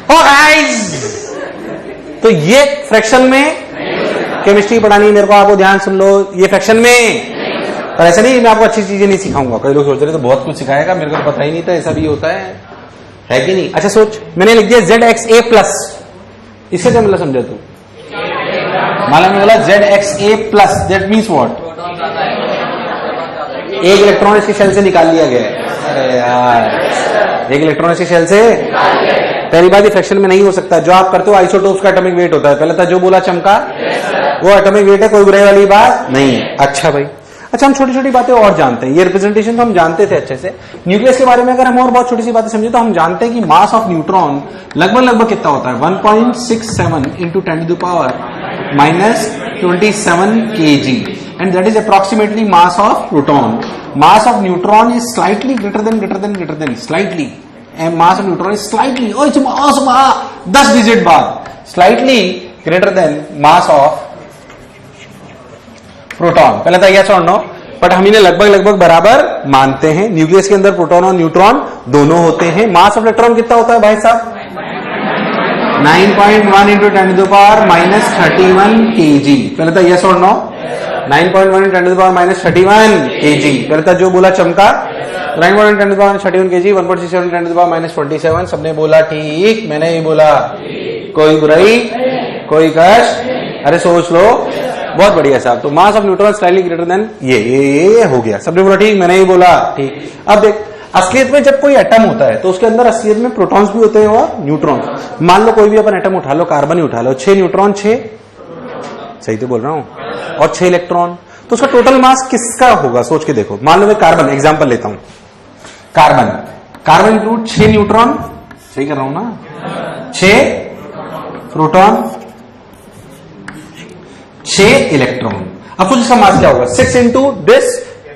ओ guys, तो ये fraction में केमिस्ट्री पढ़ानी मेरे को, आपको ध्यान सुन लो, ये फ्रैक्शन में। और ऐसा नहीं मैं आपको अच्छी चीजें नहीं सिखाऊंगा, कई लोग सोच रहे तो बहुत कुछ सिखाएगा, मेरे को पता ही नहीं था ऐसा भी होता है कि नहीं। अच्छा सोच, मैंने लिख दिया ZXA प्लस, इससे क्या मतलब समझा तू? मालूम है बोला ZXA plus, that means what? एक इलेक्ट्रॉन इसकी शेल से निकाल लिया गया है। अरे यार, एक इलेक्ट्रॉन इसकी शेल से, पहली बात ये फ्रैक्शन में नहीं हो सकता। जो आप करते हो आइसोटोप्स का एटॉमिक वेट होता है, पहले था जो बोला चमका, वो एटॉमिक वेट है, कोई बुराई वाली बात नहीं है। अच्छा भाई, अच्छा हम छोटी छोटी बातें और जानते हैं, ये रिप्रेजेंटेशन तो हम जानते थे अच्छे से। न्यूक्लियस के बारे में अगर हम और बहुत छोटी सी बातें समझे तो हम जानते हैं कि मास ऑफ न्यूट्रॉन लगभग कितना होता है, 1.67 into 10⁻⁻27 kg, and that is approximately mass of proton. Mass of neutron is slightly greater than slightly, and mass of neutron is slightly, oh it's mass of 10 digit बाद slightly greater than mass of proton. पहले था yes और no, but हम इन्हें लगभग बराबर मानते हैं। न्यूक्लियस के अंदर प्रोटॉन और न्यूट्रॉन दोनों होते हैं। मास ऑफ इलेक्ट्रॉन कितना होता है भाई साहब? 9.1 इंटू 10⁻31 kg। पहले था यस और नो, 9.1 इंटू 10⁻31 kg। पहले था जो बोला चमका, 9.1 इंटू 10⁻31 kg, 1.67 10⁻27। सबने बोला ठीक, मैंने ही बोला, कोई बुराई कोई कष्ट। अरे सोच लो, बहुत बढ़िया साहब। तो mass of neutron slightly greater than ये हो गया। सबने बोला ठीक, मैंने ही बोला ठीक। अब देख, असलियत में जब कोई एटम होता है तो उसके अंदर असलियत में प्रोटॉन्स भी होते हैं और न्यूट्रॉन्स। मान लो कोई भी अपन एटम उठा लो, कार्बन ही उठा लो, 6 न्यूट्रॉन 6, सही तो बोल रहा हूं, और 6 इलेक्ट्रॉन, तो उसका टोटल मास किसका होगा? सोच के देखो। मान लो मैं कार्बन एग्जाम्पल लेता हूं, कार्बन इंक्लूड 6 न्यूट्रॉन, सही कर रहा हूं ना, 6 प्रोटॉन, 6 इलेक्ट्रॉन। अब कुछ इसका मास क्या होगा? 6 into this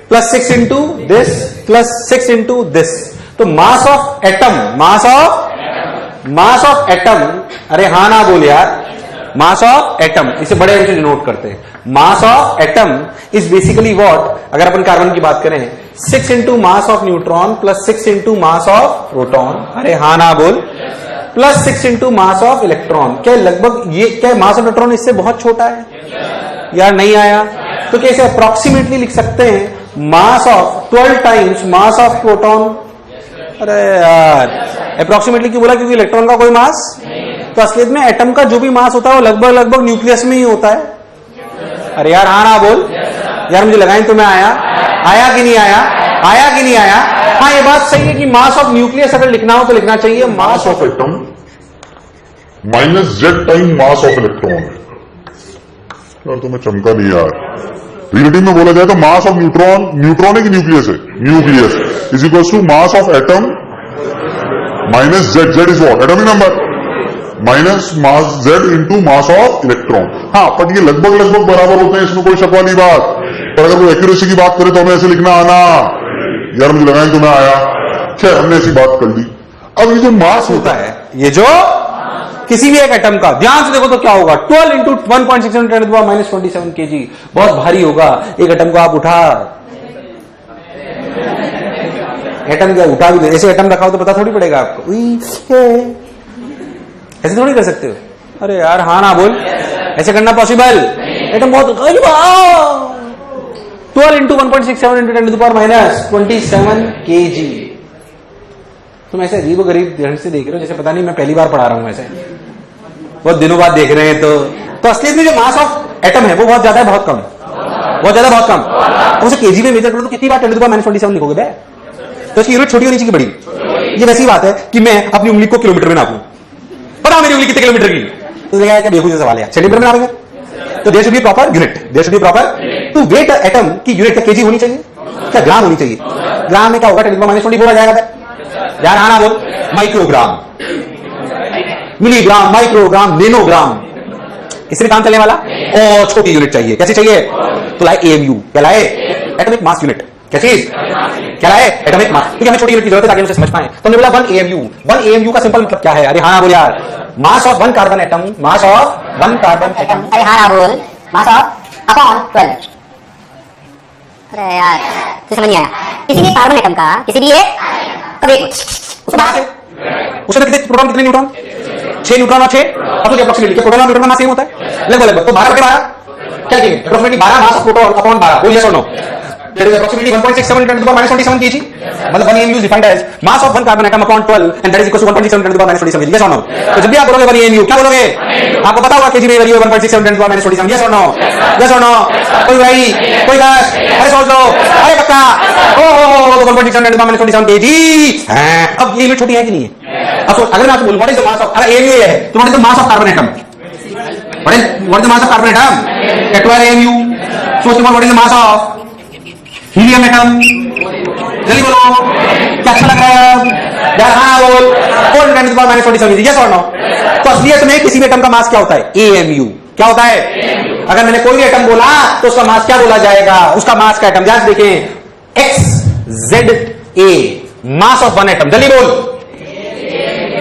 plus 6 into this plus 6 into this. तो mass of atom, mass of atom, अरे हाँ ना बोल यार, मास ऑफ एटम, इसे बड़े एम से डिनोट करते हैं। मास of atom is basically what, अगर अपन कार्बन की बात करें, 6 into mass of neutron plus 6 into mass of proton, अरे हाँ ना बोल, plus 6 into mass of electron. क्या लगभग ये, क्या मास ऑफ इलेक्ट्रॉन इससे बहुत छोटा है यार? नहीं आया तो कैसे अप्रोक्सीमेटली लिख सकते हैं, mass of 12 times mass of proton. अरे यार, अप्रोक्सीमेटली क्यों बोला? क्योंकि इलेक्ट्रॉन का कोई मास, तो असलियत में एटम का जो भी मास होता है वो लगभग न्यूक्लियस में ही होता है। अरे यार हाँ ना बोल यार, मुझे लगाई तुम्हें आया कि नहीं आया? हाँ ये बात सही है कि मास ऑफ न्यूक्लियस अगर लिखना हो तो लिखना चाहिए मास of atom minus Z time mass of electron. यार तुम्हें चमका नहीं यार। रिलेटिव में बोला जाए तो मास ऑफ न्यूट्रॉन है कि न्यूक्लियस है? Nucleus is equal to mass of atom minus Z is what? Atomic number, minus mass Z into mass of electron. हाँ, बट ये लगभग बराबर होते हैं, इसमें कोई शक वाली बात। पर अगर कोई एक्यूरेसी की बात करे तो हमें ऐसे लिखना आना यार, मुझे लगा तुम्हें आया, खैर हमने ऐसी बात कर दी। अब ये जो मास होता है, ये जो किसी भी एक एटम का, ध्यान से देखो तो क्या होगा, 12 इंटू 1.67 10⁻⁻27 kg, बहुत भारी होगा। एक एटम को आप उठा, एटम क्या उठा भी दे, ऐसे एटम रखा हो तो पता थोड़ी पड़ेगा आपको, ऐसे थोड़ी कर सकते हो। अरे यार हाँ ना बोल, ऐसे करना पॉसिबल? एटम बहुत, 12 इंटू 1.67 इंटू 10⁻⁻27 kg। तुम ऐसे अजीब गरीब ढंग से देख रहे हो जैसे पता नहीं मैं पहली बार पढ़ा रहा हूं, ऐसे बहुत दिनों बाद देख रहे हैं। तो असलियत में जो मास ऑफ एटम है वो बहुत ज्यादा है, बहुत कम, बहुत ज्यादा, बहुत कम। तो उसे केजी में मेजर करो तो कितनी बार 10⁻⁻27 लिखोगे बे? तो उसकी यूनिट छोटी होनी चाहिए, बड़ी। ये वैसी बात है कि मैं अपनी उंगली को किलोमीटर में नापूं, पता मेरी उंगली कितने किलोमीटर की, तो क्या बेवकूफ सवाल है, सेंटीमीटर में नापेंगे? तो there should be proper unit, there should be proper. तो वेट एटम की यूनिट क्या केजी होनी चाहिए, क्या ग्राम होनी चाहिए? ग्राम में क्या होगा, 10⁻⁻24 आ जाएगा यार, आना बोल। माइक्रोग्राम, मिलीग्राम, माइक्रोग्राम, नैनोग्राम, इसमें काम चलने वाला। और छोटी यूनिट चाहिए, कैसे चाहिए? तो लाए AMU, क्या लाए? Atomic mass unit. क्या चीज? क्या लाए? Atomic mass. क्योंकि हमें छोटी यूनिट की जरूरत है ताकि उसे समझ पाए। तो हमने बोला 1 AMU। 1 AMU का सिंपल मतलब क्या है? अरे हाँ बोल यार, mass of 1 carbon atom, mass of 1 carbon atom, अरे हाँ बोल, मास ऑफ अपॉन 12। अरे यार तो समझ नहीं आया। किसी भी कार्बन एटम का, किसी भी एक, अब एक उसमें कितने प्रोटॉन, कितने न्यूट्रॉन? 6 न्यूट्रॉन और 6 अब अप्रोक्सीमेटली प्रोटॉन और न्यूट्रॉन का मास सेम होता है लगभग तो 12 12 क्या कहेंगे approximately 12 mass of proton upon 12 बोलिए सुनो That is approximately 1.67 10 to the power minus 27 kg. मतलब 1 AMU is defined as mass of one carbon atom upon 12 and that is equal to 1.67 10 to the power minus 27 kg. Yes or no? तो जब भी आप बोलोगे 1 AMU क्या बोलोगे? आपको पता होगा kg में value 1.67 10 to the power minus 27. Yes or no? Yes or no? कोई भाई कोई गाश अरे सोच लो अरे पक्का ओ तो 1.67 10 to the power minus 27 kg. अब ये यूनिट छोटी है कि नहीं है? अब अगर मैं आपको बोलूं what is the mass of अरे AMU है तो what is the mass of carbon atom? What is the mass of carbon atom? At 12 AMU. So what is the mass of helium atom? जल्दी बोलो क्या अच्छा लग रहा है यार हाँ बोल 4 10 to the power minus 27 yes और नो? तो असलियत में किसी भी एटम का मास क्या होता है? AMU. क्या होता है? अगर मैंने कोई भी एटम बोला तो उसका मास क्या बोला जाएगा? उसका मास का एटम जैसे देखें XZA mass of one atom. जल्दी बोल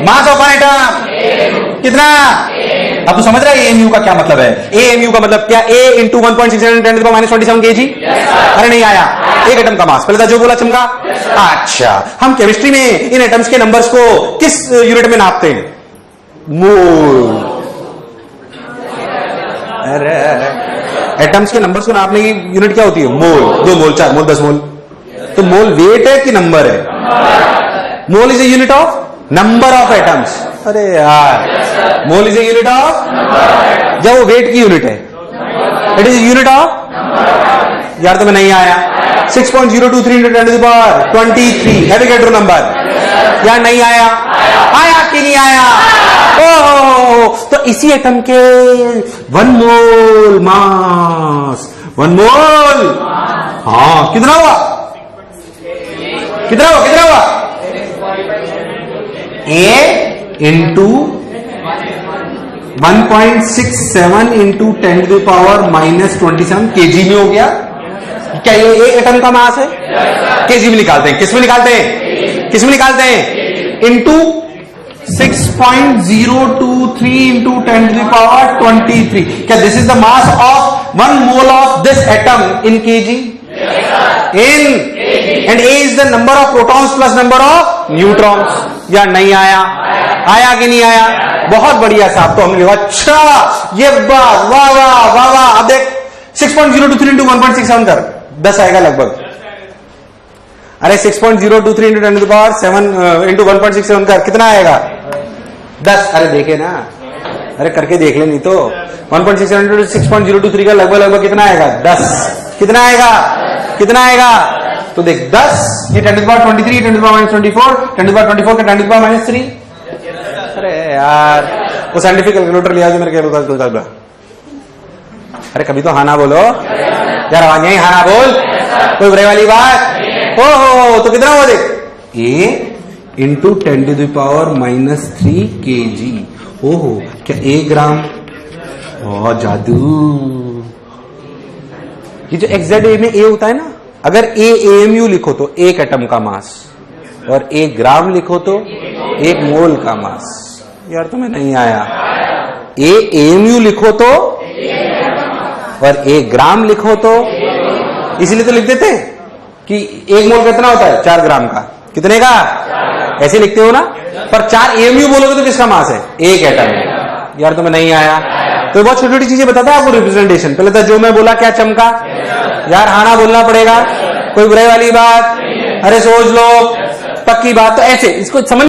मास ऑफ वन एटम कितना? अब तो समझ रहा है AMU का क्या मतलब है? AMU का मतलब क्या? A into 1.67 10 to the power minus 27 kg. अरे नहीं आया एक एटम का मास. पहले था जो बोला चमका. अच्छा हम केमिस्ट्री में इन एटम्स के नंबर्स को किस यूनिट में नापते हैं? मोल. अरे एटम्स के नंबर्स को नापने की यूनिट क्या होती है? मोल. 2 मोल 4 मोल 10 मोल. तो मोल वेट है कि नंबर है? Mole is a unit of number of atoms. अरे यार mole is a unit of जब वो वेट की यूनिट है इट इज यूनिट ऑफ यार तो मैं नहीं आया 6.023 into 10 to the power 23 एविगेट्रो number यार नहीं आया कि नहीं आया? ओह तो इसी एटम के 1 मोल मास 1 मोल हाँ कितना हुआ? A into 1.67 into 10 to the power minus 27 kg में हो गया. क्या ये एटम का मास है? kg में निकालते हैं. किस में निकालते हैं? Into 6.023 into 10 to the power 23. क्या this is the mass of 1 mole of this atom in kg? And A is the number of protons plus number of neutrons. या नहीं आया कि नहीं आया? बहुत बढ़िया साहब. तो हमने अच्छा ये बात वाह वाह वाह वाह. अब देख 6.023 इंटू 1.67 कर 10 आएगा लगभग. अरे 6.023 into 10 to the power 7 into 1.67 कर कितना आएगा? 10. अरे देखे ना अरे करके देख ले नहीं तो 1.67 इंटू 6.023 का लगभग कितना आएगा? 10. कितना आएगा? तो देख 10 ये 10 to the power 23 10 to the power minus 24 10 to the power 24 का 10 to the power minus 3. अरे यार वो साइंटिफिक कैलकुलेटर लिया जो मेरे कैलकुलेटर. अरे कभी तो हाँ ना बोलो यार. आवाज नहीं हाँ ना बोल. कोई बुराई वाली बात? ओहो तो कितना हुआ देख A into 10 to the power minus 3 kg. ओहो क्या 1 ग्राम? ओ जादू. ये जो XZA में A होता है ना अगर A AMU लिखो तो 1 एटम का मास और 1 ग्राम लिखो तो 1 मोल का मास. यार तुम्हें नहीं आया. A AMU लिखो तो और 1 ग्राम लिखो तो इसीलिए तो लिख देते हैं कि 1 मोल कितना होता है? 4 ग्राम का. कितने का? ऐसे लिखते हो ना. पर 4 AMU बोलोगे तो किसका मास है? 1 एटम. यार तुम्हें नहीं आया. तो बहुत छोटी छोटी चीजें बताता है आपको रिप्रेजेंटेशन. पहले तो जो मैं बोला क्या चमका? यार हाना बोलना पड़ेगा. कोई बुराई वाली बात? अरे सोच लो पक्की बात. तो ऐसे इसको समझ